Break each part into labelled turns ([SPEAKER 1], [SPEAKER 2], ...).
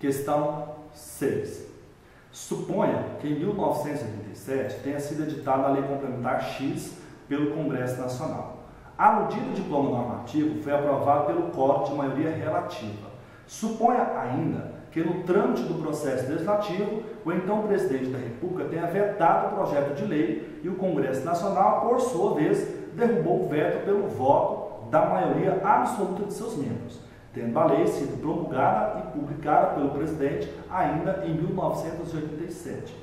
[SPEAKER 1] Questão 6. Suponha que em 1987 tenha sido editada a Lei Complementar X pelo Congresso Nacional. Aludido diploma normativo foi aprovado pelo quórum de maioria relativa. Suponha ainda que no trâmite do processo legislativo, o então presidente da República tenha vetado o projeto de lei e o Congresso Nacional, por sua vez, derrubou o veto pelo voto da maioria absoluta de seus membros, tendo a lei sido promulgada e publicada pelo presidente ainda em 1987.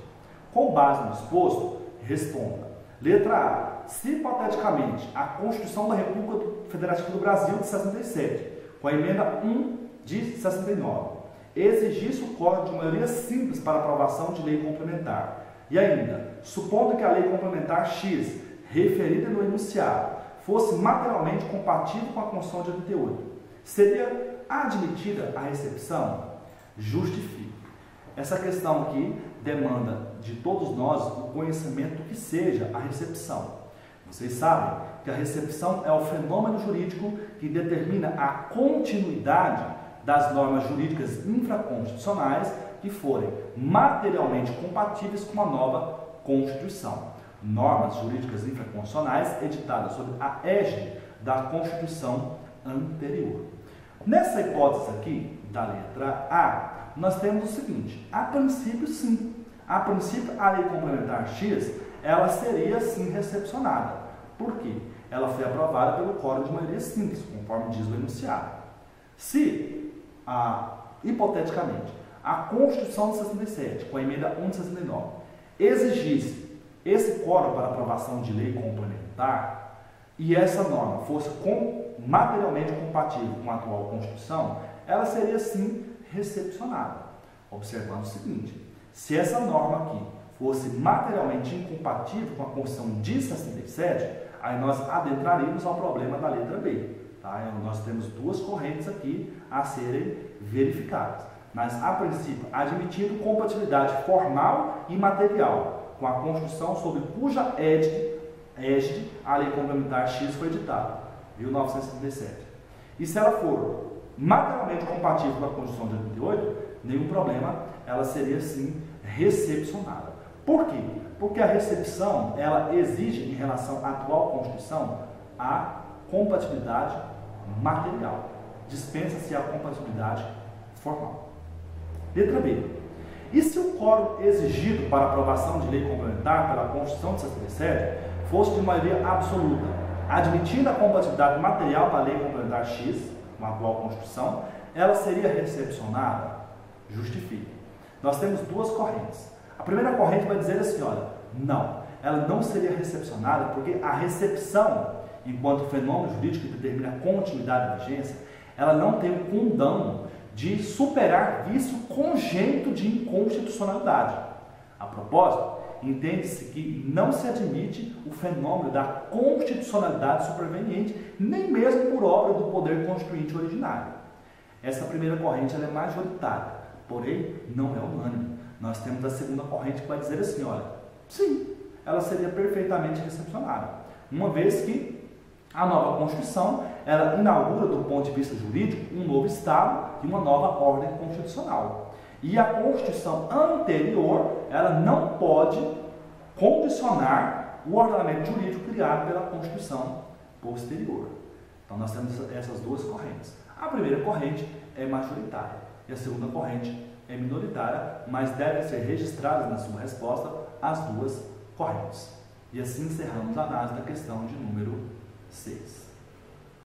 [SPEAKER 1] Com base no exposto, responda. Letra A. Se hipoteticamente a Constituição da República Federativa do Brasil de 67, com a emenda 1 de 69, exigisse o quórum de maioria simples para aprovação de lei complementar, e ainda, supondo que a lei complementar X, referida no enunciado, fosse materialmente compatível com a Constituição de 88, seria admitida a recepção? Justifique. Essa questão aqui demanda de todos nós o conhecimento do que seja a recepção. Vocês sabem que a recepção é o fenômeno jurídico que determina a continuidade das normas jurídicas infraconstitucionais que forem materialmente compatíveis com a nova Constituição. Normas jurídicas infraconstitucionais editadas sob a égide da Constituição anterior. Nessa hipótese aqui, da letra A, nós temos o seguinte: a princípio, sim. A princípio, a Lei Complementar X, ela seria, sim, recepcionada. Por quê? Ela foi aprovada pelo quórum de maioria simples, conforme diz o enunciado. Se, hipoteticamente, a Constituição de 67, com a emenda 1 de 69, exigisse esse quórum para aprovação de lei complementar e essa norma fosse materialmente compatível com a atual Constituição, ela seria, sim, recepcionada. Observando o seguinte: se essa norma aqui fosse materialmente incompatível com a Constituição de 67, aí nós adentraríamos ao problema da letra B. Tá? Nós temos duas correntes aqui a serem verificadas. Mas, a princípio, admitindo compatibilidade formal e material com a Constituição sob cuja égide a Lei Complementar X foi editada, 1977. E se ela for materialmente compatível com a Constituição de 88, nenhum problema, ela seria, sim, recepcionada. Por quê? Porque a recepção, ela exige, em relação à atual Constituição, a compatibilidade material. Dispensa-se a compatibilidade formal. Letra B. E se o quórum exigido para aprovação de lei complementar pela Constituição de 67 fosse de maioria absoluta, admitindo a compatibilidade material da lei complementar X, com a atual Constituição, ela seria recepcionada? Justifique. Nós temos duas correntes. A primeira corrente vai dizer assim, olha, não, ela não seria recepcionada porque a recepção, enquanto fenômeno jurídico que determina a continuidade e vigência, ela não tem o condão de superar vício congênito de inconstitucionalidade. A propósito, entende-se que não se admite o fenômeno da constitucionalidade superveniente, nem mesmo por obra do poder constituinte originário. Essa primeira corrente ela é majoritária, porém não é unânime. Nós temos a segunda corrente que vai dizer assim, olha, sim, ela seria perfeitamente recepcionada, uma vez que a nova Constituição, ela inaugura do ponto de vista jurídico um novo Estado e uma nova ordem constitucional. E a Constituição anterior, ela não pode condicionar o ordenamento jurídico criado pela Constituição posterior. Então nós temos essas duas correntes. A primeira corrente é majoritária e a segunda corrente é minoritária, mas devem ser registradas na sua resposta as duas correntes. E assim encerramos a análise da questão de número 6.